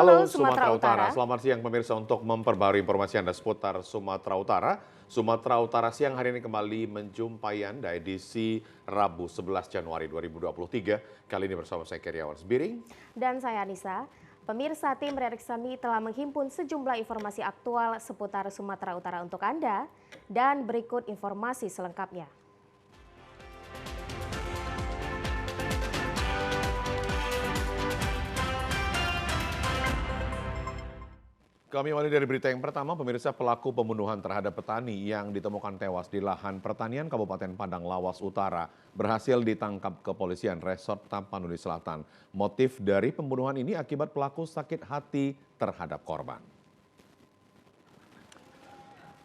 Halo Halo Sumatera Sumatera Utara, Utara. selamat siang pemirsa. Untuk memperbarui informasi Anda seputar Sumatera Utara. Sumatera Utara siang hari ini kembali menjumpai Anda edisi Rabu 11 Januari 2023. Kali ini bersama saya Keriawan Sbiring. Dan saya Anissa. Pemirsa, tim Redaksami telah menghimpun sejumlah informasi aktual seputar Sumatera Utara untuk Anda. Dan berikut informasi selengkapnya. Kami awali dari berita yang pertama, pemirsa. Pelaku pembunuhan terhadap petani yang ditemukan tewas di lahan pertanian Kabupaten Padang Lawas Utara berhasil ditangkap kepolisian Resort Tapanuli Selatan. Motif dari pembunuhan ini akibat pelaku sakit hati terhadap korban.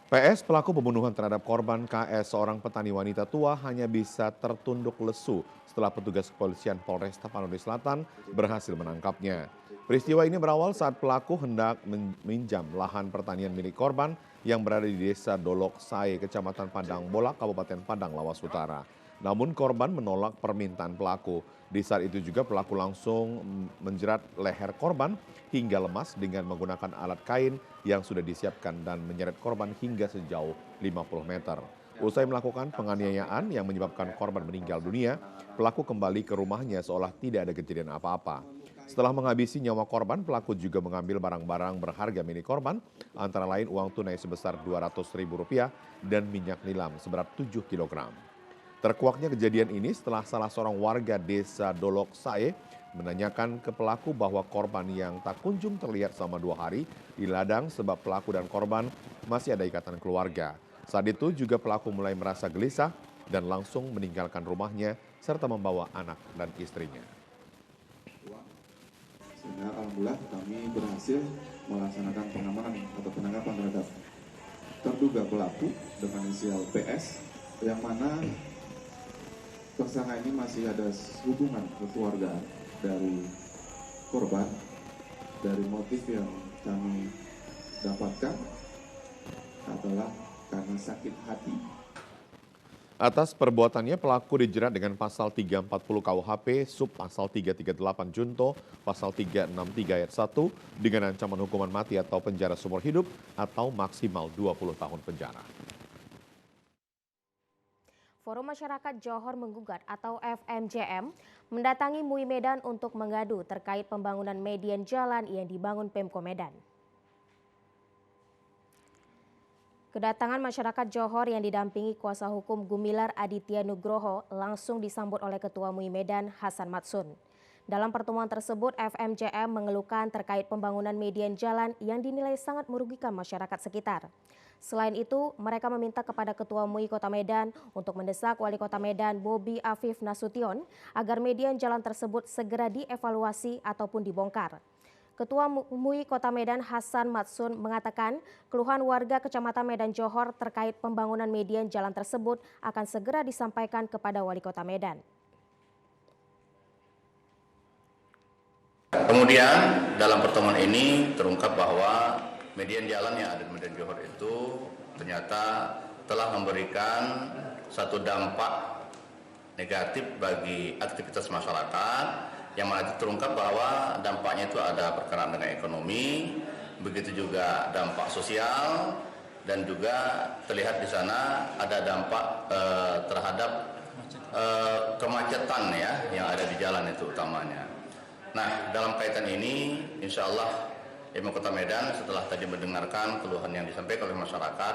PS, pelaku pembunuhan terhadap korban KS, seorang petani wanita tua, hanya bisa tertunduk lesu setelah petugas kepolisian Polres Tapanuli Selatan berhasil menangkapnya. Peristiwa ini berawal saat pelaku hendak meminjam lahan pertanian milik korban yang berada di Desa Dolok Sae, Kecamatan Padang Bolak, Kabupaten Padang Lawas Utara. Namun korban menolak permintaan pelaku. Di saat itu juga pelaku langsung menjerat leher korban hingga lemas dengan menggunakan alat kain yang sudah disiapkan dan menyeret korban hingga sejauh 50 meter. Usai melakukan penganiayaan yang menyebabkan korban meninggal dunia, pelaku kembali ke rumahnya seolah tidak ada kejadian apa-apa. Setelah menghabisi nyawa korban, pelaku juga mengambil barang-barang berharga milik korban, antara lain uang tunai sebesar Rp200.000 dan minyak nilam seberat 7 kg. Terkuaknya kejadian ini setelah salah seorang warga Desa Dolok Sae menanyakan ke pelaku bahwa korban yang tak kunjung terlihat selama 2 hari di ladang sebab pelaku dan korban masih ada ikatan keluarga. Saat itu juga pelaku mulai merasa gelisah dan langsung meninggalkan rumahnya serta membawa anak dan istrinya. Sehingga alhamdulillah kami berhasil melaksanakan pengamanan atau penangkapan terhadap terduga pelaku dengan inisial PS, yang mana tersangka ini masih ada hubungan kekeluargaan dari korban. Dari motif yang kami dapatkan adalah karena sakit hati. Atas perbuatannya, pelaku dijerat dengan pasal 340 KUHP, sub pasal 338 Junto, pasal 363 ayat 1 dengan ancaman hukuman mati atau penjara seumur hidup atau maksimal 20 tahun penjara. Forum Masyarakat Johor Menggugat atau FMJM mendatangi MUI Medan untuk mengadu terkait pembangunan median jalan yang dibangun Pemko Medan. Kedatangan masyarakat Johor yang didampingi kuasa hukum Gumilar Aditya Nugroho langsung disambut oleh Ketua MUI Medan Hasan Matsun. Dalam pertemuan tersebut, FMJM mengeluhkan terkait pembangunan median jalan yang dinilai sangat merugikan masyarakat sekitar. Selain itu, mereka meminta kepada Ketua MUI Kota Medan untuk mendesak Wali Kota Medan Bobi Afif Nasution agar median jalan tersebut segera dievaluasi ataupun dibongkar. Ketua MUI Kota Medan Hasan Matsun mengatakan keluhan warga Kecamatan Medan Johor terkait pembangunan median jalan tersebut akan segera disampaikan kepada Wali Kota Medan. Kemudian dalam pertemuan ini terungkap bahwa median jalan yang ada di Medan Johor itu ternyata telah memberikan satu dampak negatif bagi aktivitas masyarakat, yang mana terungkap bahwa dampaknya itu ada berkenaan dengan ekonomi, begitu juga dampak sosial, dan juga terlihat di sana ada dampak terhadap kemacetan ya yang ada di jalan itu utamanya. Nah, dalam kaitan ini, insya Allah MUI Kota Medan setelah tadi mendengarkan keluhan yang disampaikan oleh masyarakat,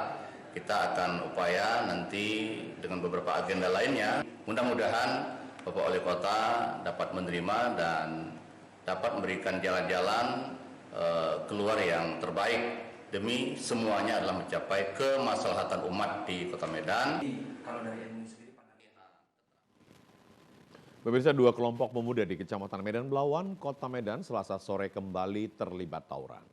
kita akan upaya nanti dengan beberapa agenda lainnya. Mudah-mudahan Bapak Wali Kota dapat menerima dan dapat memberikan jalan-jalan keluar yang terbaik demi semuanya adalah mencapai kemaslahatan umat di Kota Medan. Pemirsa, 2 kelompok pemuda di Kecamatan Medan Belawan, Kota Medan, Selasa sore kembali terlibat tawuran.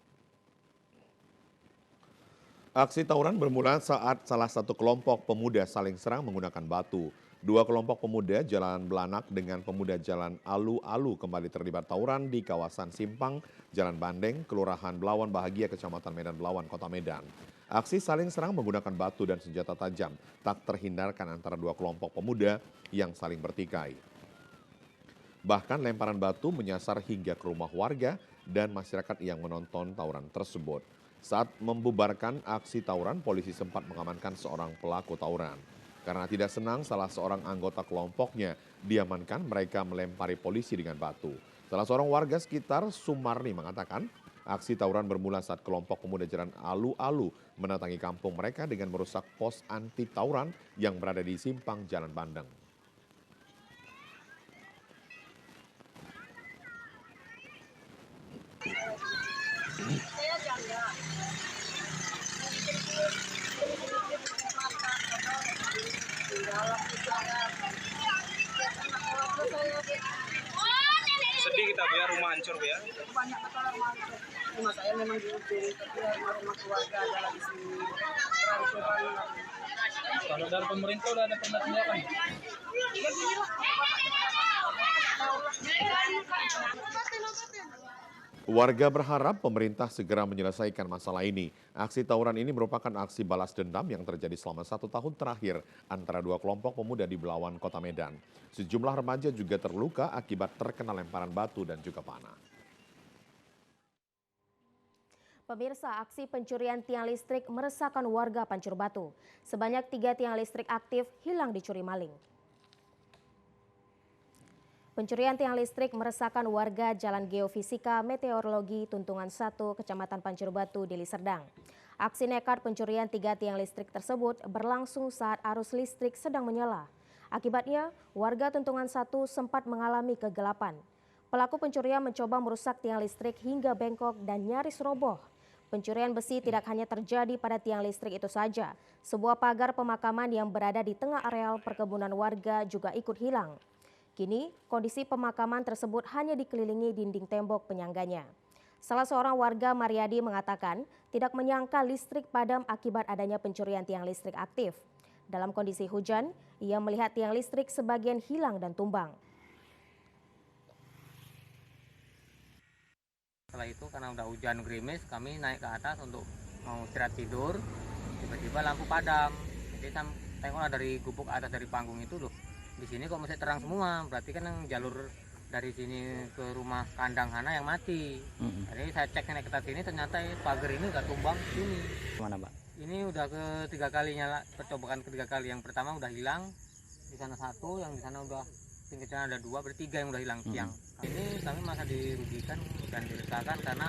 Aksi tawuran bermula saat salah satu kelompok pemuda saling serang menggunakan batu. 2 kelompok pemuda Jalan Belanak dengan pemuda Jalan Alu-Alu kembali terlibat tawuran di kawasan Simpang, Jalan Bandeng, Kelurahan Belawan Bahagia, Kecamatan Medan Belawan, Kota Medan. Aksi saling serang menggunakan batu dan senjata tajam tak terhindarkan antara 2 kelompok pemuda yang saling bertikai. Bahkan lemparan batu menyasar hingga ke rumah warga dan masyarakat yang menonton tawuran tersebut. Saat membubarkan aksi tawuran, polisi sempat mengamankan seorang pelaku tawuran. Karena tidak senang, salah seorang anggota kelompoknya diamankan, mereka melempari polisi dengan batu. Salah seorang warga sekitar, Sumarni, mengatakan aksi tawuran bermula saat kelompok pemuda Jalan Alu-Alu mendatangi kampung mereka dengan merusak pos anti tawuran yang berada di simpang Jalan Bandeng. Sedih kita Bu ya, rumah hancur Bu ya. Banyak masalah rumah hancur. Rumah saya memang di ujung, tapi rumah keluarga adalah di sini. Hancur banget. Kalau dari pemerintah udah ada pernah tindakan? Warga berharap pemerintah segera menyelesaikan masalah ini. Aksi tawuran ini merupakan aksi balas dendam yang terjadi selama 1 tahun terakhir antara dua kelompok pemuda di Belawan, Kota Medan. Sejumlah remaja juga terluka akibat terkena lemparan batu dan juga panah. Pemirsa, aksi pencurian tiang listrik meresahkan warga Pancur Batu. Sebanyak 3 tiang listrik aktif hilang dicuri maling. Pencurian tiang listrik meresahkan warga Jalan Geofisika Meteorologi Tuntungan 1, Kecamatan Pancur Batu, Deli Serdang. Aksi nekat pencurian 3 tiang listrik tersebut berlangsung saat arus listrik sedang menyala. Akibatnya, warga Tuntungan 1 sempat mengalami kegelapan. Pelaku pencurian mencoba merusak tiang listrik hingga bengkok dan nyaris roboh. Pencurian besi tidak hanya terjadi pada tiang listrik itu saja. Sebuah pagar pemakaman yang berada di tengah areal perkebunan warga juga ikut hilang. Kini, kondisi pemakaman tersebut hanya dikelilingi dinding tembok penyangganya. Salah seorang warga, Mariadi, mengatakan tidak menyangka listrik padam akibat adanya pencurian tiang listrik aktif. Dalam kondisi hujan, ia melihat tiang listrik sebagian hilang dan tumbang. Setelah itu karena udah hujan gerimis, kami naik ke atas untuk mau istirahat tidur. Tiba-tiba lampu padam. Jadi saya tengoklah dari gubuk atas dari panggung itu loh. Di sini kok masih terang semua, berarti kan yang jalur dari sini ke rumah kandang sana yang mati. Jadi saya cek naik ke atas sini, ternyata pagar ini udah tumbang sini. Mana Pak? Ini udah ketiga kalinya, percobaan ketiga kali. Yang pertama udah hilang, di sana 1, yang di sana udah tinggi sana ada 2, berarti 3 yang udah hilang tiang. Ini kami masa dirugikan dan diresahkan karena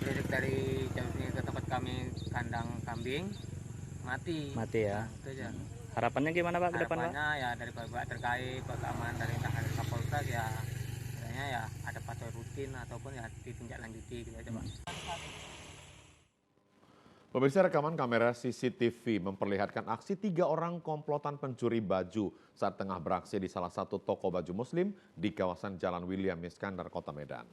listrik dari jauh sini ke tempat kami kandang kambing mati. Mati ya. Nah, itu aja. Harapannya gimana Pak ke depan Pak? Harapannya ya dari pihak terkait, pihak keamanan dari dari Kapolsek ya, misalnya ya ada patroli rutin ataupun ya ditindaklanjuti gitu aja Pak. Pemirsa, rekaman kamera CCTV memperlihatkan aksi 3 orang komplotan pencuri baju saat tengah beraksi di salah satu toko baju muslim di kawasan Jalan William Iskandar, Kota Medan.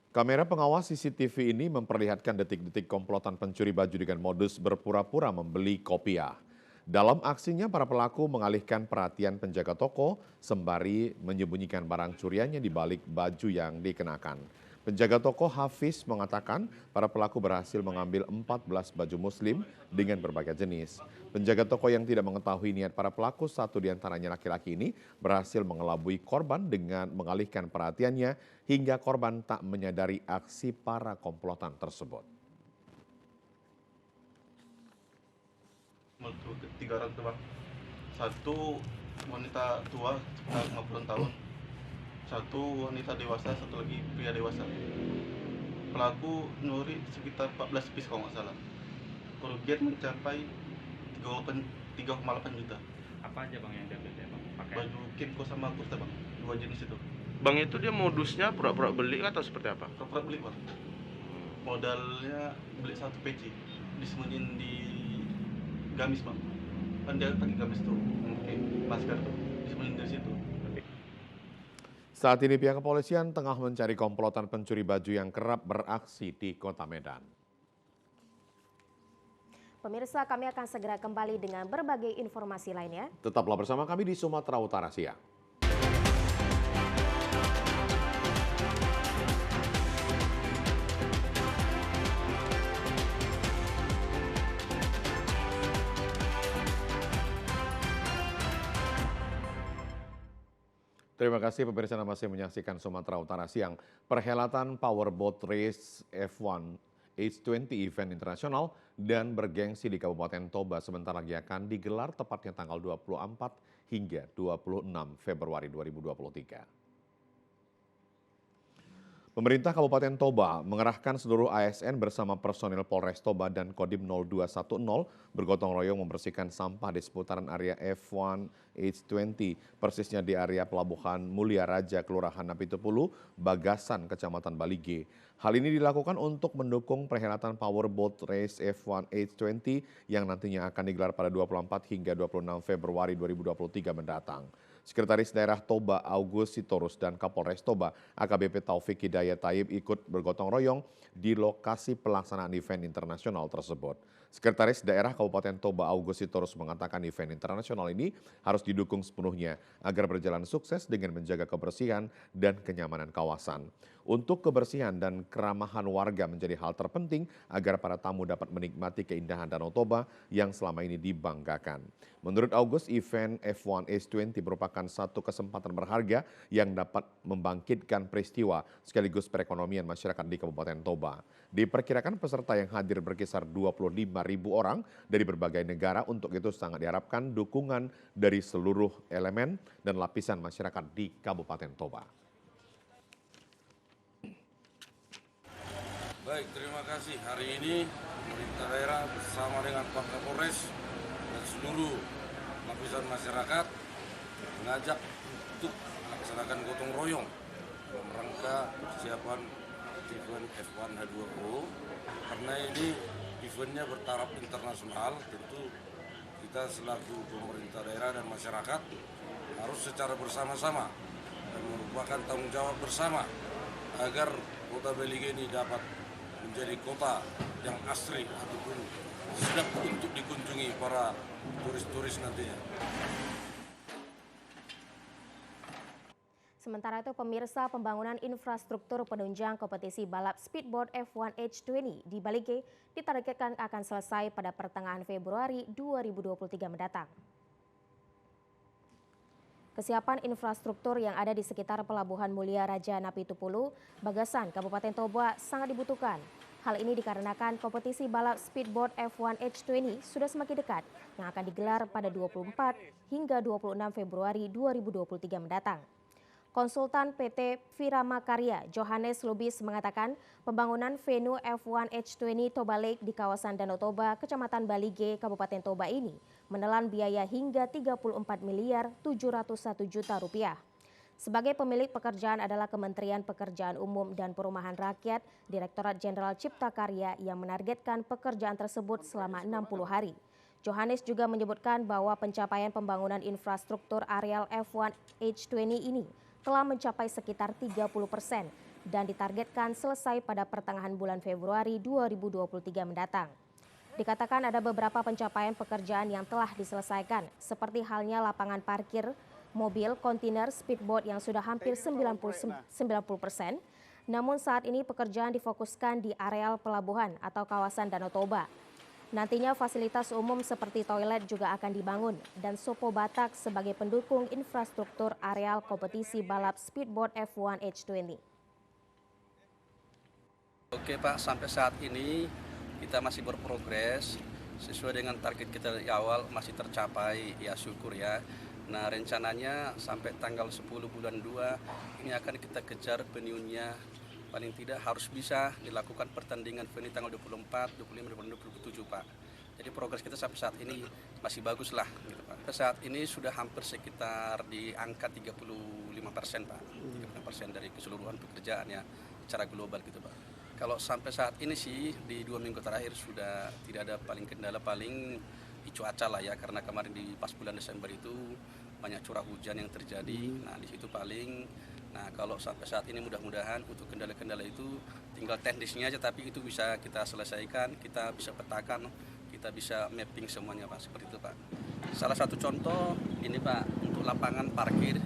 Kamera pengawas CCTV ini memperlihatkan detik-detik komplotan pencuri baju dengan modus berpura-pura membeli kopiah. Dalam aksinya, para pelaku mengalihkan perhatian penjaga toko sembari menyembunyikan barang curiannya di balik baju yang dikenakan. Penjaga toko Hafiz mengatakan para pelaku berhasil mengambil 14 baju muslim dengan berbagai jenis. Penjaga toko yang tidak mengetahui niat para pelaku, satu di antaranya laki-laki ini, berhasil mengelabui korban dengan mengalihkan perhatiannya hingga korban tak menyadari aksi para komplotan tersebut. Tiga orang itu Bang. Satu wanita tua sekitar 50 tahun. Satu wanita dewasa, satu lagi pria dewasa. Pelaku nyuri sekitar 14 piece kalau nggak salah. Kerugian mencapai 3,8 juta. Apa aja Bang yang diambil ya Bang? Pakai Baju Kimco sama Costa Bang, 2 jenis itu. Bang, itu dia modusnya pura-pura beli atau seperti apa? Pura-pura beli Bang. Modalnya beli 1 peci, disembunyiin di gamis Bang. Kan dia pakai gamis tuh, pakai masker tuh, disembunyiin dari situ. Saat ini pihak kepolisian tengah mencari komplotan pencuri baju yang kerap beraksi di Kota Medan. Pemirsa, kami akan segera kembali dengan berbagai informasi lainnya. Tetaplah bersama kami di Sumatera Utara Siang. Terima kasih pemirsa Anda masih menyaksikan Sumatera Utara Siang. Perhelatan Powerboat Race F1 H20 event internasional dan bergengsi di Kabupaten Toba sebentar lagi akan digelar tepatnya tanggal 24 hingga 26 Februari 2023. Pemerintah Kabupaten Toba mengerahkan seluruh ASN bersama personil Polres Toba dan Kodim 0210 bergotong royong membersihkan sampah di seputaran area F1 H20, persisnya di area Pelabuhan Mulia Raja, Kelurahan Napitupulu, Bagasan, Kecamatan Balige. Hal ini dilakukan untuk mendukung perhelatan Powerboat Race F1 H20 yang nantinya akan digelar pada 24 hingga 26 Februari 2023 mendatang. Sekretaris Daerah Toba August Sitorus dan Kapolres Toba AKBP Taufik Hidayat Taib ikut bergotong royong di lokasi pelaksanaan event internasional tersebut. Sekretaris Daerah Kabupaten Toba August Sitorus mengatakan event internasional ini harus didukung sepenuhnya agar berjalan sukses dengan menjaga kebersihan dan kenyamanan kawasan. Untuk kebersihan dan keramahan warga menjadi hal terpenting agar para tamu dapat menikmati keindahan Danau Toba yang selama ini dibanggakan. Menurut August, event F1 H20 merupakan satu kesempatan berharga yang dapat membangkitkan peristiwa sekaligus perekonomian masyarakat di Kabupaten Toba. Diperkirakan peserta yang hadir berkisar 25.000 orang dari berbagai negara. Untuk itu sangat diharapkan dukungan dari seluruh elemen dan lapisan masyarakat di Kabupaten Toba. Baik, terima kasih. Hari ini pemerintah daerah bersama dengan Pak Kapolres dan seluruh lapisan masyarakat mengajak untuk melaksanakan gotong royong dalam rangka persiapan event F1 H20 karena ini eventnya bertaraf internasional. Tentu kita selaku pemerintah daerah dan masyarakat harus secara bersama-sama dan merupakan tanggung jawab bersama agar kota Balige ini dapat menjadi kota yang asri ataupun sedap untuk dikunjungi para turis-turis nantinya. Sementara itu, pemirsa, pembangunan infrastruktur penunjang kompetisi balap speedboat F1 H20 di Balige ditargetkan akan selesai pada pertengahan Februari 2023 mendatang. Kesiapan infrastruktur yang ada di sekitar Pelabuhan Mulia Raja Napitupulu, Bagasan, Kabupaten Toba sangat dibutuhkan. Hal ini dikarenakan kompetisi balap speedboat F1 H20 sudah semakin dekat yang akan digelar pada 24 hingga 26 Februari 2023 mendatang. Konsultan PT Virama Karya Johannes Lubis mengatakan pembangunan venue F1 H20 Toba Lake di kawasan Danau Toba, Kecamatan Balige, Kabupaten Toba ini menelan biaya hingga 34.701 juta rupiah. Sebagai pemilik pekerjaan adalah Kementerian Pekerjaan Umum dan Perumahan Rakyat, Direktorat Jenderal Cipta Karya yang menargetkan pekerjaan tersebut selama 60 hari. Johannes juga menyebutkan bahwa pencapaian pembangunan infrastruktur areal F1 H20 ini telah mencapai sekitar 30% dan ditargetkan selesai pada pertengahan bulan Februari 2023 mendatang. Dikatakan ada beberapa pencapaian pekerjaan yang telah diselesaikan, seperti halnya lapangan parkir, mobil, kontainer, speedboat yang sudah hampir 90%. Namun saat ini pekerjaan difokuskan di areal pelabuhan atau kawasan Danau Toba. Nantinya fasilitas umum seperti toilet juga akan dibangun dan Sopo Batak sebagai pendukung infrastruktur areal kompetisi balap speedboat F1 H20. Oke Pak, sampai saat ini kita masih berprogres sesuai dengan target kita di awal masih tercapai, ya syukur ya. Nah rencananya sampai tanggal 10 bulan 2 ini akan kita kejar venue-nya. Paling tidak harus bisa dilakukan pertandingan venue tanggal 24, 25, 27 Pak. Jadi progres kita sampai saat ini masih bagus lah gitu Pak. Saat ini sudah hampir sekitar di angka 35% Pak. 35% dari keseluruhan pekerjaan ya secara global gitu Pak. Kalau sampai saat ini sih di 2 minggu terakhir sudah tidak ada paling kendala paling cuaca lah ya, karena kemarin di pas bulan Desember itu banyak curah hujan yang terjadi. Nah di situ paling. Nah kalau sampai saat ini mudah-mudahan untuk kendala-kendala itu tinggal teknisnya aja, tapi itu bisa kita selesaikan, kita bisa petakan, kita bisa mapping semuanya Pak, seperti itu Pak. Salah satu contoh ini Pak untuk lapangan parkir.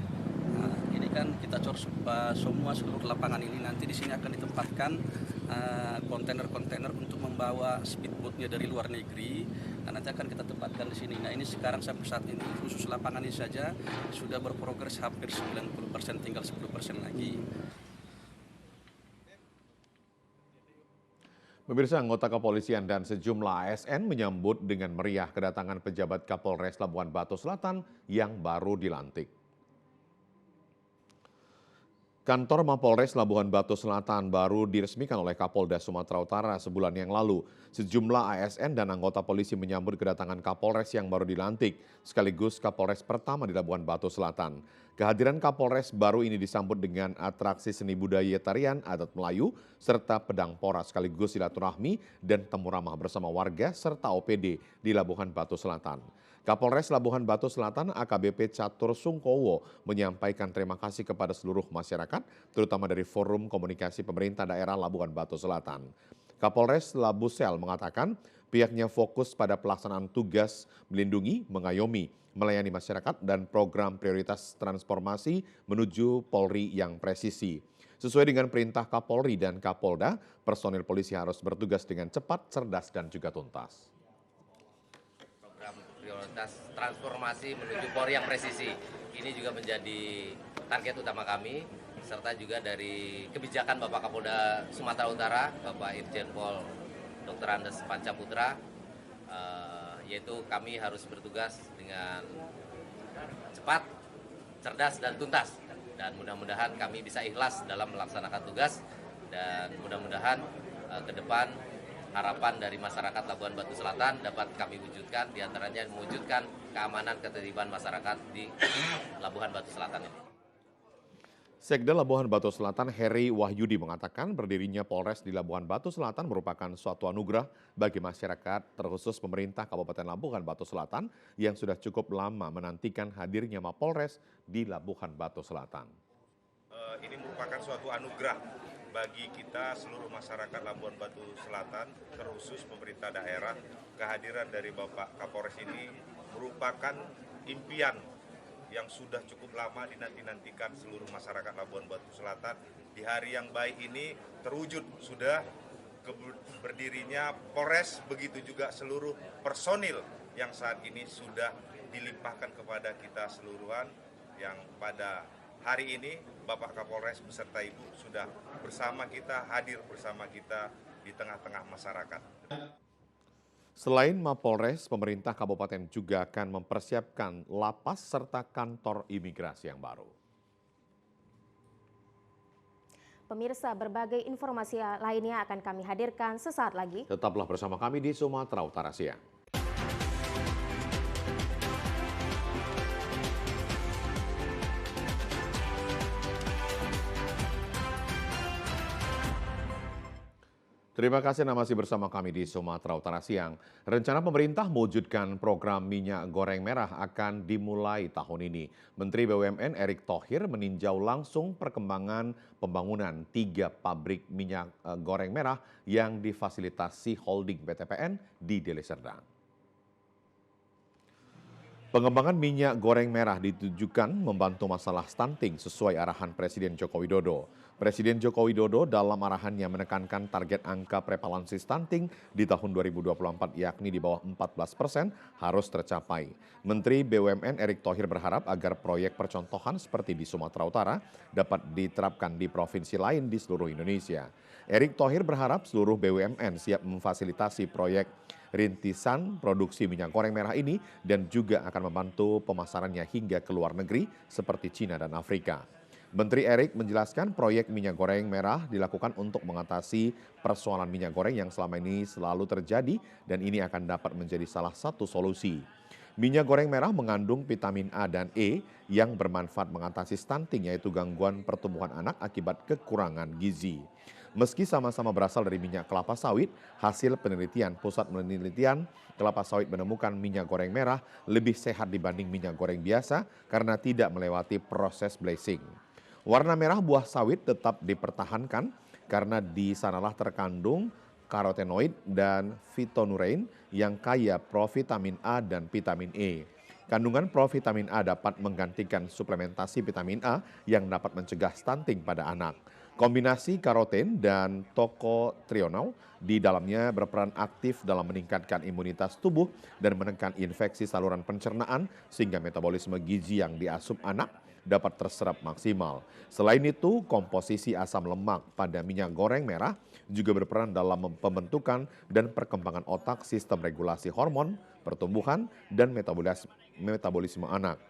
Nah, ini kan kita cor semua seluruh lapangan ini nanti di sini akan ditempatkan kontainer-kontainer untuk membawa speedboatnya dari luar negeri. Nah, nanti akan kita tempatkan di sini. Nah, ini sekarang sampai saat ini khusus lapangan ini saja sudah berprogres hampir 90%, tinggal 10% lagi. Pemirsa, anggota kepolisian dan sejumlah ASN menyambut dengan meriah kedatangan pejabat Kapolres Labuhan Batu Selatan yang baru dilantik. Kantor Mapolres Labuhan Batu Selatan baru diresmikan oleh Kapolda Sumatera Utara sebulan yang lalu. Sejumlah ASN dan anggota polisi menyambut kedatangan Kapolres yang baru dilantik, sekaligus Kapolres pertama di Labuhan Batu Selatan. Kehadiran Kapolres baru ini disambut dengan atraksi seni budaya tarian adat Melayu, serta pedang pora sekaligus silaturahmi dan temu ramah bersama warga serta OPD di Labuhan Batu Selatan. Kapolres Labuhan Batu Selatan AKBP Catur Sungkowo menyampaikan terima kasih kepada seluruh masyarakat, terutama dari Forum Komunikasi Pemerintah Daerah Labuhan Batu Selatan. Kapolres Labusel mengatakan pihaknya fokus pada pelaksanaan tugas melindungi, mengayomi, melayani masyarakat dan program prioritas transformasi menuju Polri yang presisi. Sesuai dengan perintah Kapolri dan Kapolda, personil polisi harus bertugas dengan cepat, cerdas, dan juga tuntas. Prioritas transformasi menuju Polri yang presisi. Ini juga menjadi target utama kami, serta juga dari kebijakan Bapak Kapolda Sumatera Utara, Bapak Irjen Pol Dr. Andes Pancaputra, yaitu kami harus bertugas dengan cepat, cerdas, dan tuntas. Dan mudah-mudahan kami bisa ikhlas dalam melaksanakan tugas, dan mudah-mudahan ke depan harapan dari masyarakat Labuhan Batu Selatan dapat kami wujudkan, diantaranya mewujudkan keamanan ketertiban masyarakat di Labuhan Batu Selatan ini. Sekda Labuhan Batu Selatan Heri Wahyudi mengatakan berdirinya Polres di Labuhan Batu Selatan merupakan suatu anugerah bagi masyarakat, terkhusus pemerintah Kabupaten Labuhan Batu Selatan yang sudah cukup lama menantikan hadirnya Mapolres di Labuhan Batu Selatan. Ini merupakan suatu anugerah bagi kita seluruh masyarakat Labuhan Batu Selatan, terkhusus pemerintah daerah. Kehadiran dari Bapak Kapolres ini merupakan impian yang sudah cukup lama dinanti-nantikan seluruh masyarakat Labuhan Batu Selatan. Di hari yang baik ini terwujud sudah berdirinya Polres, begitu juga seluruh personil yang saat ini sudah dilimpahkan kepada kita seluruhan, yang pada hari ini Bapak Kapolres beserta Ibu sudah bersama kita, hadir bersama kita di tengah-tengah masyarakat. Selain Mapolres, pemerintah kabupaten juga akan mempersiapkan lapas serta kantor imigrasi yang baru. Pemirsa, berbagai informasi lainnya akan kami hadirkan sesaat lagi. Tetaplah bersama kami di Sumatera Utara Siang. Terima kasih Anda masih bersama kami di Sumatera Utara Siang. Rencana pemerintah mewujudkan program minyak goreng merah akan dimulai tahun ini. Menteri BUMN Erick Thohir meninjau langsung perkembangan pembangunan 3 pabrik minyak goreng merah yang difasilitasi holding PTPN di Deli Serdang. Pengembangan minyak goreng merah ditujukan membantu masalah stunting sesuai arahan Presiden Joko Widodo. Presiden Joko Widodo dalam arahannya menekankan target angka prevalensi stunting di tahun 2024 yakni di bawah 14% harus tercapai. Menteri BUMN Erick Thohir berharap agar proyek percontohan seperti di Sumatera Utara dapat diterapkan di provinsi lain di seluruh Indonesia. Erick Thohir berharap seluruh BUMN siap memfasilitasi proyek rintisan produksi minyak goreng merah ini dan juga akan membantu pemasarannya hingga ke luar negeri seperti Cina dan Afrika. Menteri Erick menjelaskan proyek minyak goreng merah dilakukan untuk mengatasi persoalan minyak goreng yang selama ini selalu terjadi dan ini akan dapat menjadi salah satu solusi. Minyak goreng merah mengandung vitamin A dan E yang bermanfaat mengatasi stunting, yaitu gangguan pertumbuhan anak akibat kekurangan gizi. Meski sama-sama berasal dari minyak kelapa sawit, hasil penelitian Pusat Penelitian Kelapa Sawit menemukan minyak goreng merah lebih sehat dibanding minyak goreng biasa karena tidak melewati proses blazing. Warna merah buah sawit tetap dipertahankan karena di sanalah terkandung karotenoid dan phytonurane yang kaya provitamin A dan vitamin E. Kandungan provitamin A dapat menggantikan suplementasi vitamin A yang dapat mencegah stunting pada anak. Kombinasi karoten dan tocotrienol di dalamnya berperan aktif dalam meningkatkan imunitas tubuh dan menekan infeksi saluran pencernaan sehingga metabolisme gizi yang diasup anak dapat terserap maksimal. Selain itu, komposisi asam lemak pada minyak goreng merah juga berperan dalam pembentukan dan perkembangan otak, sistem regulasi hormon, pertumbuhan, dan metabolisme anak.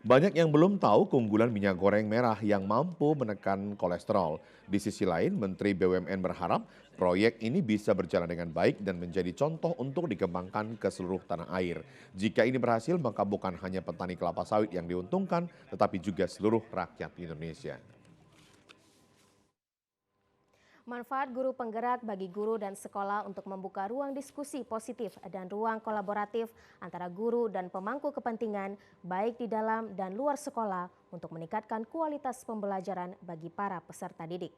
Banyak yang belum tahu keunggulan minyak goreng merah yang mampu menekan kolesterol. Di sisi lain, Menteri BUMN berharap proyek ini bisa berjalan dengan baik dan menjadi contoh untuk dikembangkan ke seluruh tanah air. Jika ini berhasil, maka bukan hanya petani kelapa sawit yang diuntungkan, tetapi juga seluruh rakyat Indonesia. Manfaat guru penggerak bagi guru dan sekolah untuk membuka ruang diskusi positif dan ruang kolaboratif antara guru dan pemangku kepentingan baik di dalam dan luar sekolah untuk meningkatkan kualitas pembelajaran bagi para peserta didik.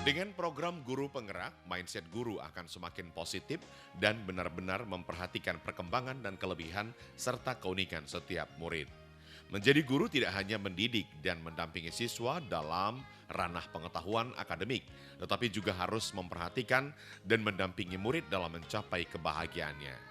Dengan program Guru Penggerak, mindset guru akan semakin positif dan benar-benar memperhatikan perkembangan dan kelebihan serta keunikan setiap murid. Menjadi guru tidak hanya mendidik dan mendampingi siswa dalam ranah pengetahuan akademik, tetapi juga harus memperhatikan dan mendampingi murid dalam mencapai kebahagiaannya.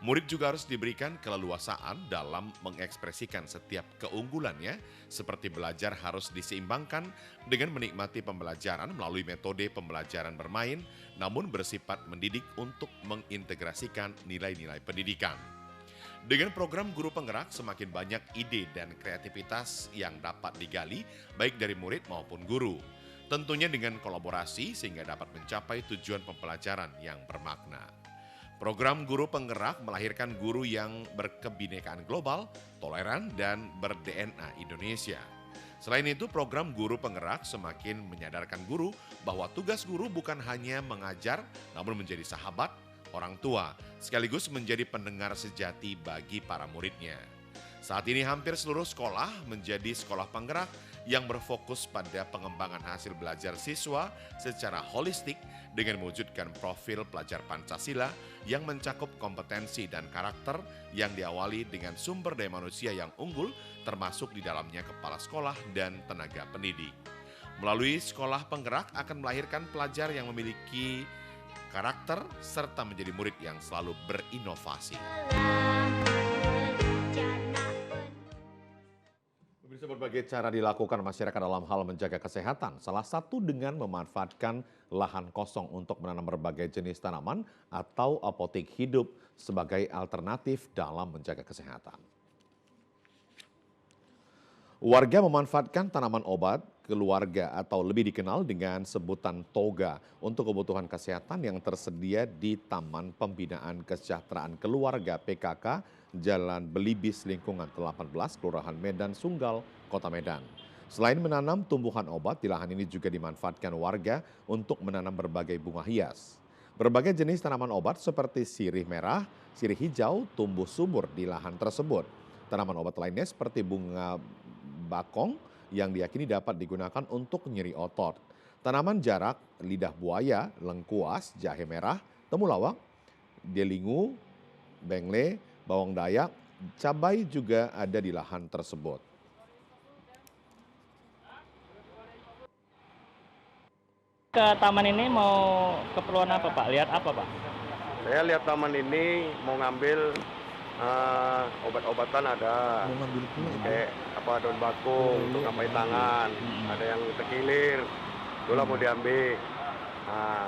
Murid juga harus diberikan keleluasaan dalam mengekspresikan setiap keunggulannya, seperti belajar harus diseimbangkan dengan menikmati pembelajaran melalui metode pembelajaran bermain, namun bersifat mendidik untuk mengintegrasikan nilai-nilai pendidikan. Dengan program Guru Penggerak, semakin banyak ide dan kreativitas yang dapat digali, baik dari murid maupun guru. Tentunya dengan kolaborasi sehingga dapat mencapai tujuan pembelajaran yang bermakna. Program Guru Penggerak melahirkan guru yang berkebinekaan global, toleran, dan ber-DNA Indonesia. Selain itu, program Guru Penggerak semakin menyadarkan guru bahwa tugas guru bukan hanya mengajar, namun menjadi sahabat, orang tua, sekaligus menjadi pendengar sejati bagi para muridnya. Saat ini hampir seluruh sekolah menjadi sekolah penggerak yang berfokus pada pengembangan hasil belajar siswa secara holistik dengan mewujudkan profil pelajar Pancasila yang mencakup kompetensi dan karakter yang diawali dengan sumber daya manusia yang unggul, termasuk di dalamnya kepala sekolah dan tenaga pendidik. Melalui sekolah penggerak akan melahirkan pelajar yang memiliki karakter serta menjadi murid yang selalu berinovasi. Berbagai cara dilakukan masyarakat dalam hal menjaga kesehatan, salah satu dengan memanfaatkan lahan kosong untuk menanam berbagai jenis tanaman atau apotek hidup sebagai alternatif dalam menjaga kesehatan. Warga memanfaatkan tanaman obat keluarga atau lebih dikenal dengan sebutan toga untuk kebutuhan kesehatan yang tersedia di Taman Pembinaan Kesejahteraan Keluarga PKK Jalan Belibis Lingkungan 18, Kelurahan Medan Sunggal, Kota Medan. Selain menanam tumbuhan obat, di lahan ini juga dimanfaatkan warga untuk menanam berbagai bunga hias. Berbagai jenis tanaman obat seperti sirih merah, sirih hijau tumbuh subur di lahan tersebut. Tanaman obat lainnya seperti bunga bakong yang diyakini dapat digunakan untuk nyeri otot. Tanaman jarak, lidah buaya, lengkuas, jahe merah, temulawak, delingu, bengle, bawang dayak, cabai juga ada di lahan tersebut. Ke taman ini mau keperluan apa Pak? Lihat apa Pak? Saya lihat taman ini mau ngambil obat-obatan ada. Mau ngambil kayak apa daun bakung untuk ngapain tangan, ada yang tekilir, itulah mau diambil. Nah,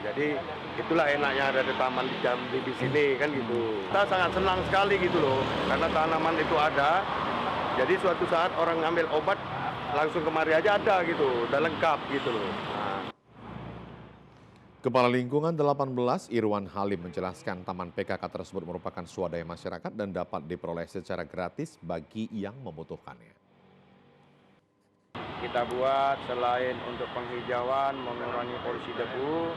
jadi itulah enaknya ada di taman di sini kan gitu. Kita sangat senang sekali gitu loh, karena tanaman itu ada. Jadi suatu saat orang ngambil obat langsung kemari aja ada gitu, udah lengkap gitu loh. Kepala Lingkungan 18 Irwan Halim menjelaskan taman PKK tersebut merupakan swadaya masyarakat dan dapat diperoleh secara gratis bagi yang membutuhkannya. Kita buat selain untuk penghijauan, mengurangi polusi debu,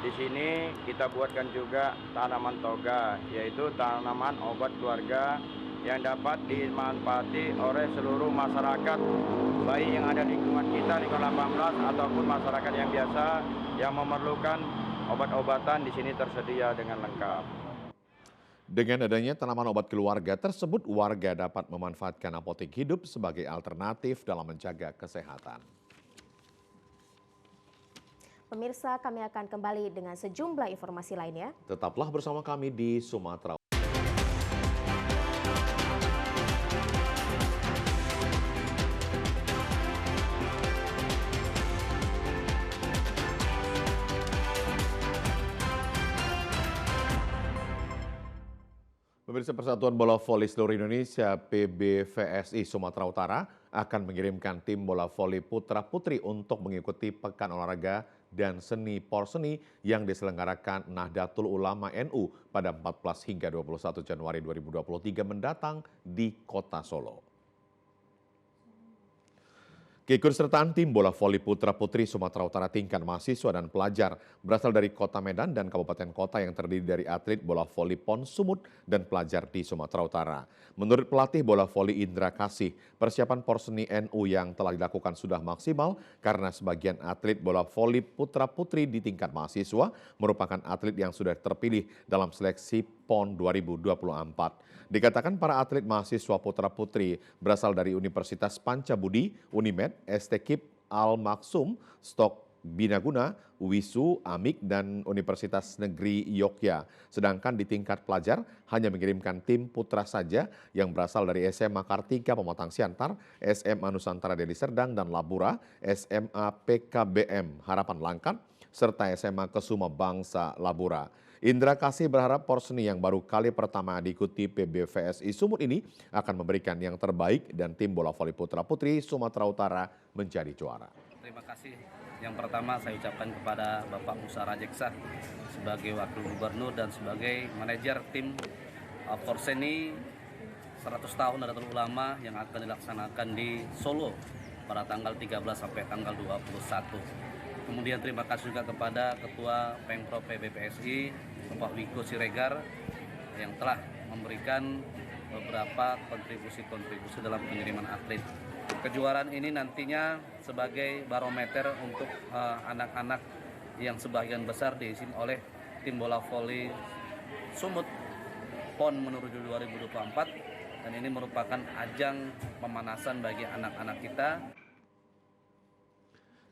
di sini kita buatkan juga tanaman toga, yaitu tanaman obat keluarga yang dapat dimanfaati oleh seluruh masyarakat, baik yang ada di lingkungan kita, lingkungan 18, ataupun masyarakat yang biasa yang memerlukan obat-obatan di sini tersedia dengan lengkap. Dengan adanya tanaman obat keluarga tersebut, warga dapat memanfaatkan apotek hidup sebagai alternatif dalam menjaga kesehatan. Pemirsa, kami akan kembali dengan sejumlah informasi lainnya. Tetaplah bersama kami di Sumatera. Pemirsa, Persatuan Bola Voli Seluruh Indonesia PBVSI Sumatera Utara akan mengirimkan tim bola voli putra-putri untuk mengikuti Pekan Olahraga dan Seni Porseni yang diselenggarakan Nahdlatul Ulama NU pada 14 hingga 21 Januari 2023 mendatang di Kota Solo. Keikutsertaan tim bola voli putra-putri Sumatera Utara tingkat mahasiswa dan pelajar berasal dari Kota Medan dan kabupaten kota yang terdiri dari atlet bola voli PON Sumut dan pelajar di Sumatera Utara. Menurut pelatih bola voli Indra Kasih, persiapan Porseni NU yang telah dilakukan sudah maksimal karena sebagian atlet bola voli putra-putri di tingkat mahasiswa merupakan atlet yang sudah terpilih dalam seleksi PON 2024. Dikatakan para atlet mahasiswa putra-putri berasal dari Universitas Pancabudi, Unimed, STKIP, Al-Maksum, Stok Binaguna, UISU, AMIK, dan Universitas Negeri Yogyakarta. Sedangkan di tingkat pelajar hanya mengirimkan tim putra saja yang berasal dari SMA Kartika Pematang Siantar, SMA Nusantara Deli Serdang dan Labura, SMA PKBM Harapan Langkat, serta SMA Kesuma Bangsa Labura. Indra Kasih berharap Porseni yang baru kali pertama diikuti PBVSI Sumut ini akan memberikan yang terbaik dan tim bola voli putra-putri Sumatera Utara menjadi juara. Terima kasih. Yang pertama saya ucapkan kepada Bapak Musa Rajeksa sebagai Wakil Gubernur dan sebagai manajer tim Porseni 100 tahun Nahdlatul Ulama yang akan dilaksanakan di Solo pada tanggal 13 sampai tanggal 21. Kemudian terima kasih juga kepada Ketua Pemprov PBVSI Bapak Wiko Siregar yang telah memberikan beberapa kontribusi dalam pengiriman atlet. Kejuaraan ini nantinya sebagai barometer untuk anak-anak yang sebagian besar diisi oleh tim bola voli Sumut PON menuju 2024 dan ini merupakan ajang pemanasan bagi anak-anak kita.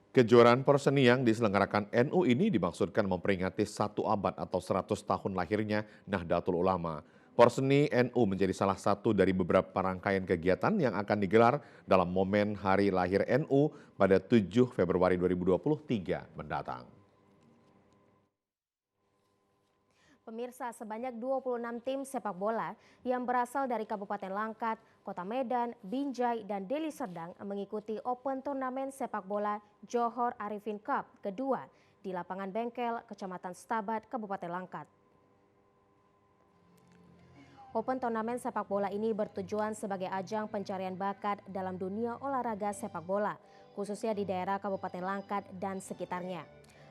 Kejuaraan Porseni yang diselenggarakan NU ini dimaksudkan memperingati 1 abad atau 100 tahun lahirnya Nahdlatul Ulama. Porseni NU menjadi salah satu dari beberapa rangkaian kegiatan yang akan digelar dalam momen Hari Lahir NU pada 7 Februari 2023 mendatang. Pemirsa, sebanyak 26 tim sepak bola yang berasal dari Kabupaten Langkat, Kota Medan, Binjai, dan Deli Serdang mengikuti Open Turnamen Sepak Bola Johor Arifin Cup kedua di lapangan Bengkel, Kecamatan Stabat, Kabupaten Langkat. Open Turnamen sepak bola ini bertujuan sebagai ajang pencarian bakat dalam dunia olahraga sepak bola, khususnya di daerah Kabupaten Langkat dan sekitarnya.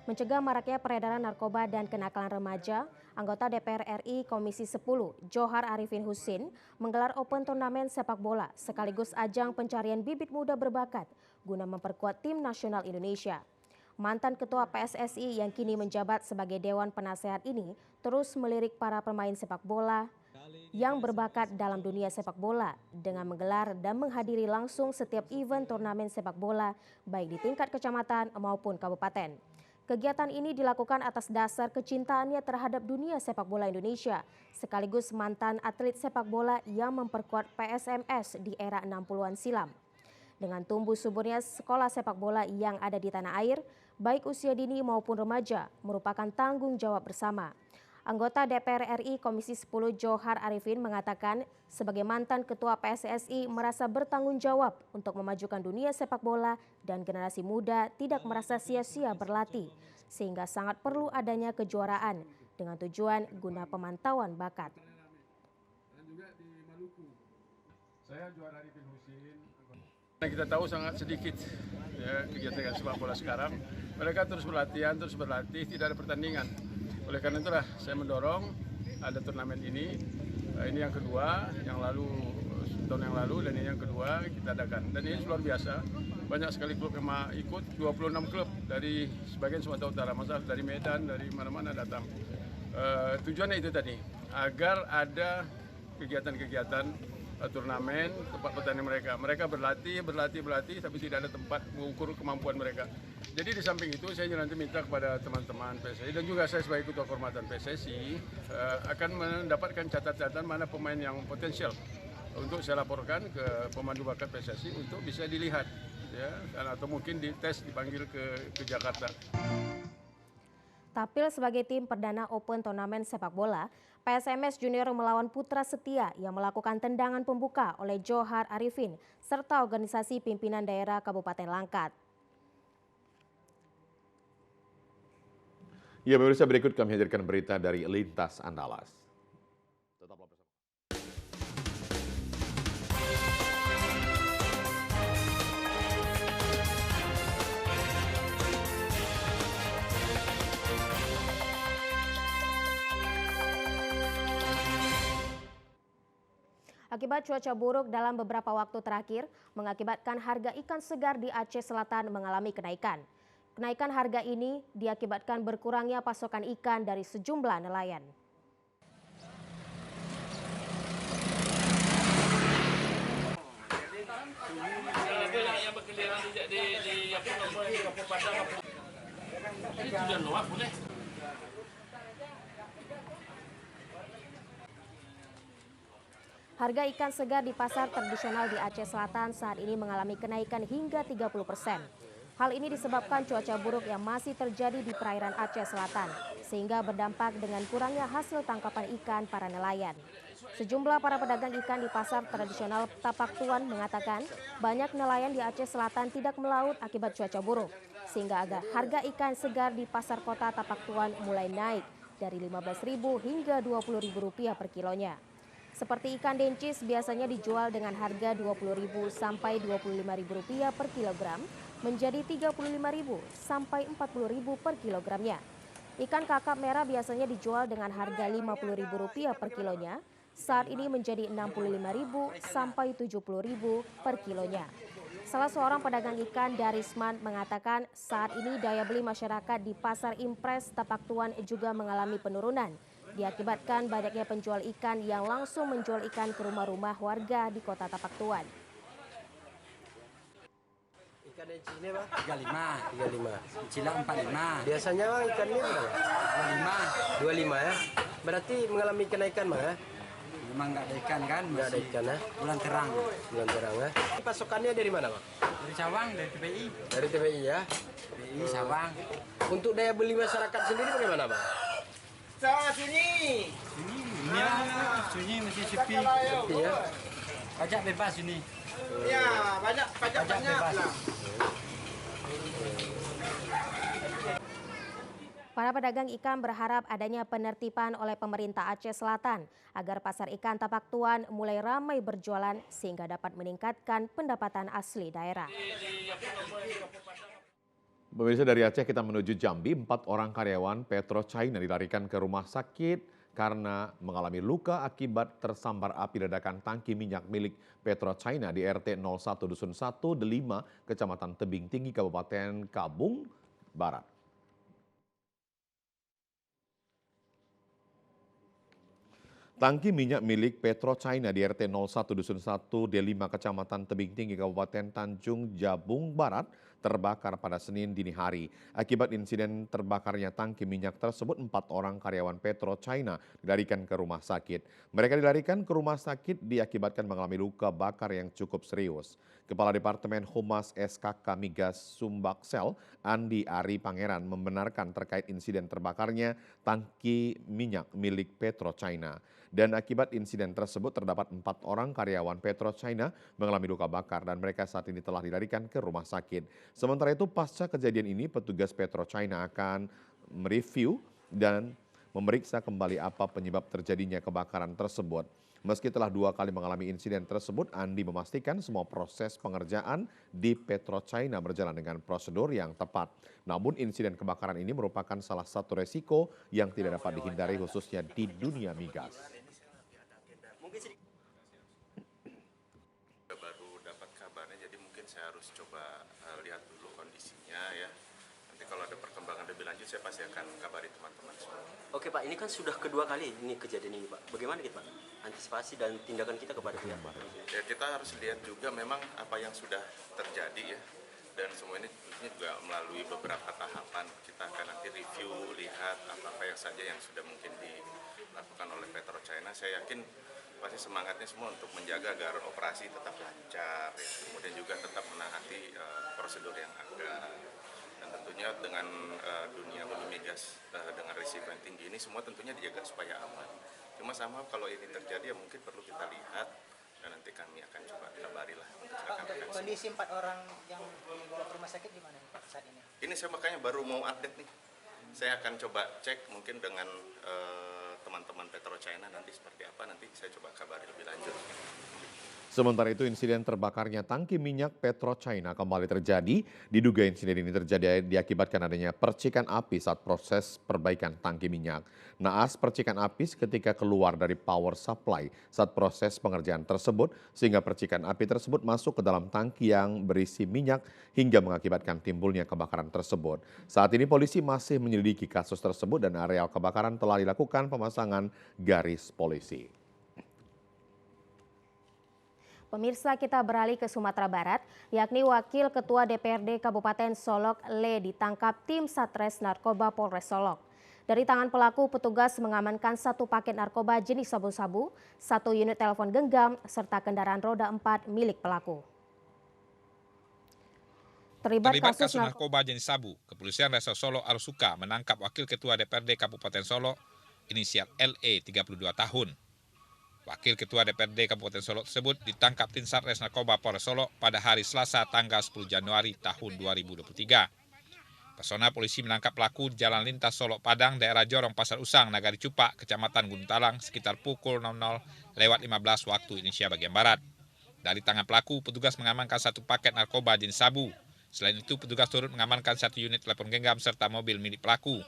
Mencegah maraknya peredaran narkoba dan kenakalan remaja, anggota DPR RI Komisi 10 Johar Arifin Husin menggelar Open Turnamen sepak bola sekaligus ajang pencarian bibit muda berbakat guna memperkuat tim nasional Indonesia. Mantan Ketua PSSI yang kini menjabat sebagai Dewan Penasehat ini terus melirik para pemain sepak bola yang berbakat dalam dunia sepak bola dengan menggelar dan menghadiri langsung setiap event turnamen sepak bola baik di tingkat kecamatan maupun kabupaten. Kegiatan ini dilakukan atas dasar kecintaannya terhadap dunia sepak bola Indonesia, sekaligus mantan atlet sepak bola yang memperkuat PSMS di era 60-an silam. Dengan tumbuh suburnya sekolah sepak bola yang ada di tanah air, baik usia dini maupun remaja, merupakan tanggung jawab bersama. Anggota DPR RI Komisi 10 Johar Arifin mengatakan sebagai mantan Ketua PSSI merasa bertanggung jawab untuk memajukan dunia sepak bola dan generasi muda tidak merasa sia-sia berlatih, sehingga sangat perlu adanya kejuaraan dengan tujuan guna pemantauan bakat. Saya Johar Arifin Husin. Kita tahu sangat sedikit ya, kegiatan sepak bola sekarang. Mereka terus berlatih, tidak ada pertandingan. Oleh karena itulah saya mendorong ada turnamen ini Ini yang kedua, yang lalu tahun yang lalu, dan ini yang kedua kita adakan. Dan ini luar biasa, banyak sekali klub yang ikut, 26 klub dari sebagian Sumatera Utara, masa dari Medan, dari mana-mana datang. Tujuannya itu tadi, agar ada kegiatan-kegiatan turnamen tempat pertandingan mereka. Mereka berlatih, tapi tidak ada tempat mengukur kemampuan mereka. Jadi di samping itu saya nanti minta kepada teman-teman PSSI dan juga saya sebagai ketua kehormatan PSSI akan mendapatkan catatan mana pemain yang potensial untuk saya laporkan ke pemandu bakat PSSI untuk bisa dilihat, ya, atau mungkin dites dipanggil ke Jakarta. Tampil sebagai tim perdana Open Turnamen sepak bola, PSMS Junior melawan Putra Setia yang melakukan tendangan pembuka oleh Johar Arifin serta organisasi pimpinan daerah Kabupaten Langkat. Ya, pemirsa, berikut kami hadirkan berita dari Lintas Andalas. Tetaplah bersama. Akibat cuaca buruk dalam beberapa waktu terakhir, mengakibatkan harga ikan segar di Aceh Selatan mengalami kenaikan. Kenaikan harga ini diakibatkan berkurangnya pasokan ikan dari sejumlah nelayan. Harga ikan segar di pasar tradisional di Aceh Selatan saat ini mengalami kenaikan hingga 30%. Hal ini disebabkan cuaca buruk yang masih terjadi di perairan Aceh Selatan, sehingga berdampak dengan kurangnya hasil tangkapan ikan para nelayan. Sejumlah para pedagang ikan di pasar tradisional Tapak Tuan mengatakan banyak nelayan di Aceh Selatan tidak melaut akibat cuaca buruk, sehingga harga ikan segar di pasar kota Tapak Tuan mulai naik dari Rp15.000 hingga Rp20.000 per kilonya. Seperti ikan dencis biasanya dijual dengan harga Rp20.000 sampai Rp25.000 per kilogram, menjadi Rp35.000 sampai Rp40.000 per kilogramnya. Ikan kakap merah biasanya dijual dengan harga Rp50.000 per kilonya, saat ini menjadi Rp65.000 sampai Rp70.000 per kilonya. Salah seorang pedagang ikan Darisman mengatakan saat ini daya beli masyarakat di Pasar Impres Tapak Tuan juga mengalami penurunan, diakibatkan banyaknya penjual ikan yang langsung menjual ikan ke rumah-rumah warga di kota Tapak Tuan. Ikan dencis ini bang? 35. Cila 45. Biasanya bang ikannya berapa? 25 ya? Berarti mengalami kenaikan bang ya? Memang nggak ada ikan kan? Nggak ada ikan ya? Bulan terang ya? Pasokannya dari mana bang? Dari Sawang, dari TPI. Dari TPI ya? TPI, Sawang. Untuk daya beli masyarakat sendiri bagaimana bang? Sunyi masih sepi. Sepi ya? Pajak bebas ini. Ya, pajak bebas. Para pedagang ikan berharap adanya penertiban oleh pemerintah Aceh Selatan agar pasar ikan Tapak Tuan mulai ramai berjualan sehingga dapat meningkatkan pendapatan asli daerah. Pemirsa, dari Aceh kita menuju Jambi. 4 orang karyawan PetroChina dilarikan ke rumah sakit karena mengalami luka akibat tersambar api ledakan tangki minyak milik PetroChina di RT 01 Dusun 1 Delima, Kecamatan Tebing Tinggi, Kabupaten Kabung Barat. Tangki minyak milik PetroChina di RT 01 Dusun 1 D5 Kecamatan Tebing Tinggi Kabupaten Tanjung Jabung Barat terbakar pada Senin dini hari. Akibat insiden terbakarnya tangki minyak tersebut, 4 orang karyawan PetroChina dilarikan ke rumah sakit. Mereka dilarikan ke rumah sakit diakibatkan mengalami luka bakar yang cukup serius. Kepala Departemen Humas SKK Migas Sumbaksel, Andi Ari Pangeran, membenarkan terkait insiden terbakarnya tangki minyak milik PetroChina. Dan akibat insiden tersebut terdapat 4 orang karyawan PetroChina mengalami luka bakar dan mereka saat ini telah dilarikan ke rumah sakit. Sementara itu, pasca kejadian ini petugas PetroChina akan mereview dan memeriksa kembali apa penyebab terjadinya kebakaran tersebut. Meski telah 2 kali mengalami insiden tersebut, Andi memastikan semua proses pengerjaan di PetroChina berjalan dengan prosedur yang tepat. Namun insiden kebakaran ini merupakan salah satu resiko yang tidak dapat dihindari khususnya di dunia migas. saya harus coba lihat dulu kondisinya ya. Nanti kalau ada perkembangan lebih lanjut saya pasti akan kabari teman-teman semua. Oke Pak, ini kan sudah kedua kali ini kejadian ini Pak. Bagaimana kita Pak? Antisipasi dan tindakan kita kepada pihak Pak? Ya kita harus lihat juga memang apa yang sudah terjadi ya. Dan semua ini tentunya juga melalui beberapa tahapan. Kita akan nanti review, lihat apa-apa yang saja yang sudah mungkin dilakukan oleh PetroChina. Saya yakin pasti semangatnya semua untuk menjaga agar operasi tetap lancar, ya. Kemudian juga tetap menaati prosedur yang ada. Dan tentunya dengan dunia hulu migas dengan risiko yang tinggi ini semua tentunya dijaga supaya aman. Cuma sama kalau ini terjadi ya mungkin perlu kita lihat dan nanti kami akan coba kabari lah. Pak, kondisi 4 orang yang dibawa ke rumah sakit gimana Pak saat ini? Ini saya makanya baru mau update nih. Saya akan coba cek mungkin dengan teman-teman PetroChina nanti seperti apa, nanti saya coba kabari lebih lanjut. Sementara itu insiden terbakarnya tangki minyak PetroChina kembali terjadi. Diduga insiden ini terjadi diakibatkan adanya percikan api saat proses perbaikan tangki minyak. Naas percikan api ketika keluar dari power supply saat proses pengerjaan tersebut sehingga percikan api tersebut masuk ke dalam tangki yang berisi minyak hingga mengakibatkan timbulnya kebakaran tersebut. Saat ini polisi masih menyelidiki kasus tersebut dan areal kebakaran telah dilakukan pemasangan garis polisi. Pemirsa, kita beralih ke Sumatera Barat, yakni Wakil Ketua DPRD Kabupaten Solok Le ditangkap tim Satres Narkoba Polres Solok. Dari tangan pelaku, petugas mengamankan 1 paket narkoba jenis sabu-sabu, 1 unit telepon genggam, serta kendaraan roda 4 milik pelaku. Terlibat kasus narkoba jenis sabu, Kepolisian Resor Solo Arsuka menangkap Wakil Ketua DPRD Kabupaten Solo, inisial LE 32 tahun. Wakil Ketua DPRD Kabupaten Solo tersebut ditangkap tim Satres Narkoba Polres Solo pada hari Selasa tanggal 10 Januari tahun 2023. Personel polisi menangkap pelaku di Jalan Lintas Solo Padang, daerah Jorong Pasar Usang, Nagari Cupak, Kecamatan Gunung Talang, sekitar pukul 00.15 waktu Indonesia bagian Barat. Dari tangan pelaku, petugas mengamankan 1 paket narkoba jenis sabu. Selain itu, petugas turut mengamankan 1 unit telepon genggam serta mobil milik pelaku.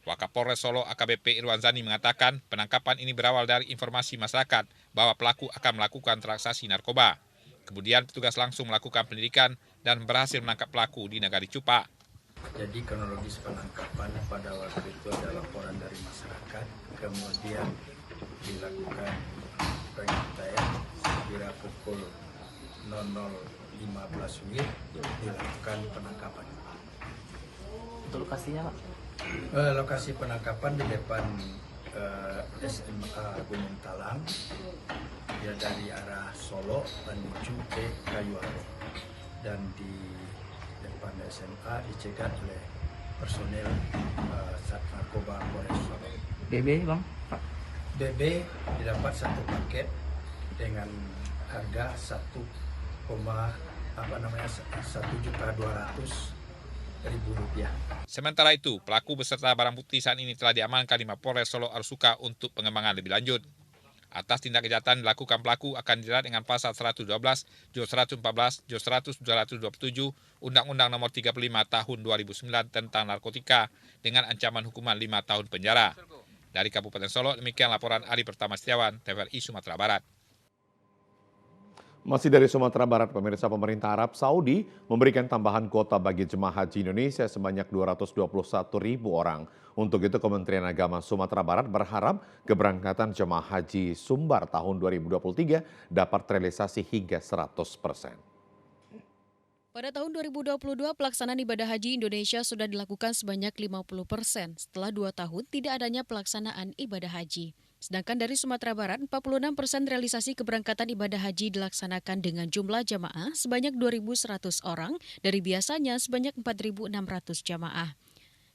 Wakapolres Solo AKBP Irwanzani mengatakan penangkapan ini berawal dari informasi masyarakat bahwa pelaku akan melakukan transaksi narkoba. Kemudian petugas langsung melakukan penyidikan dan berhasil menangkap pelaku di Nagari Cupak. Jadi kronologis penangkapan pada waktu itu ada laporan dari masyarakat, kemudian dilakukan pengintai kira pukul 00.15 WIB dilakukan penangkapan. Untuk lokasinya Pak? Lokasi penangkapan di depan SMA Gunung Talang, dia dari arah Solo menuju ke Kayuaro, dan di depan SMA dicegat oleh personel Sat Narkoba Polres Solo. BB Bang? BB didapat 1 paket dengan harga 1.200.000 rupiah. Sementara itu, pelaku beserta barang bukti saat ini telah diamankan di Mapolres Solo Arsuka untuk pengembangan lebih lanjut. Atas tindak kejahatan dilakukan pelaku akan dijerat dengan pasal 112, Juz 114, Juz 100, 227, Undang-Undang Nomor 35 Tahun 2009 tentang narkotika dengan ancaman hukuman 5 tahun penjara. Dari Kabupaten Solo, demikian laporan Ari Pertama Setiawan, TVRI Sumatera Barat. Masih dari Sumatera Barat, pemirsa, pemerintah Arab Saudi memberikan tambahan kuota bagi jemaah haji Indonesia sebanyak 221.000 orang. Untuk itu, Kementerian Agama Sumatera Barat berharap keberangkatan jemaah haji Sumbar tahun 2023 dapat terrealisasi hingga 100%. Pada tahun 2022, pelaksanaan ibadah haji Indonesia sudah dilakukan sebanyak 50% setelah 2 tahun tidak adanya pelaksanaan ibadah haji. Sedangkan dari Sumatera Barat, 46% realisasi keberangkatan ibadah haji dilaksanakan dengan jumlah jamaah sebanyak 2.100 orang dari biasanya sebanyak 4.600 jamaah.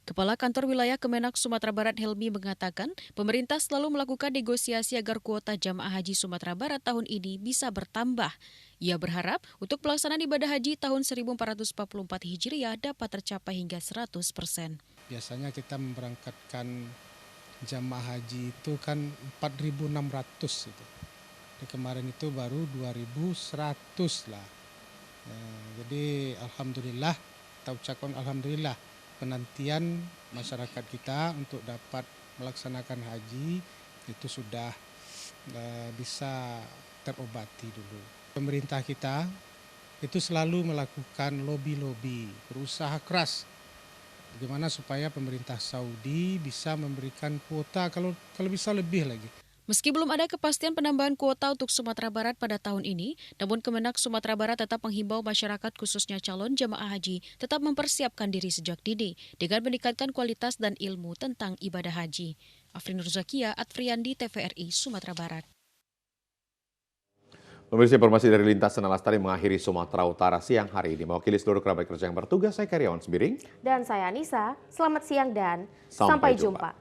Kepala Kantor Wilayah Kemenak Sumatera Barat Helmi mengatakan, pemerintah selalu melakukan negosiasi agar kuota jamaah haji Sumatera Barat tahun ini bisa bertambah. Ia berharap untuk pelaksanaan ibadah haji tahun 1444 Hijriah dapat tercapai hingga 100%. Biasanya kita memberangkatkan jamaah haji itu kan 4.600 itu. Kemarin itu baru 2.100 lah. Jadi alhamdulillah, kita ucapkan alhamdulillah penantian masyarakat kita untuk dapat melaksanakan haji itu sudah bisa terobati dulu. Pemerintah kita itu selalu melakukan lobby-lobby, berusaha keras bagaimana supaya pemerintah Saudi bisa memberikan kuota kalau bisa lebih lagi. Meski belum ada kepastian penambahan kuota untuk Sumatera Barat pada tahun ini, namun Kemenak Sumatera Barat tetap menghimbau masyarakat khususnya calon jemaah haji tetap mempersiapkan diri sejak dini dengan meningkatkan kualitas dan ilmu tentang ibadah haji. Afrin Nurzakia, Adfriandi, TVRI, Sumatera Barat. Pemirsa, informasi dari Lintasan Lestari mengakhiri Sumatera Utara siang hari ini. Mewakili seluruh kerabat kerja yang bertugas, saya Karyawan Sembiring. Dan saya Anissa, selamat siang dan sampai jumpa.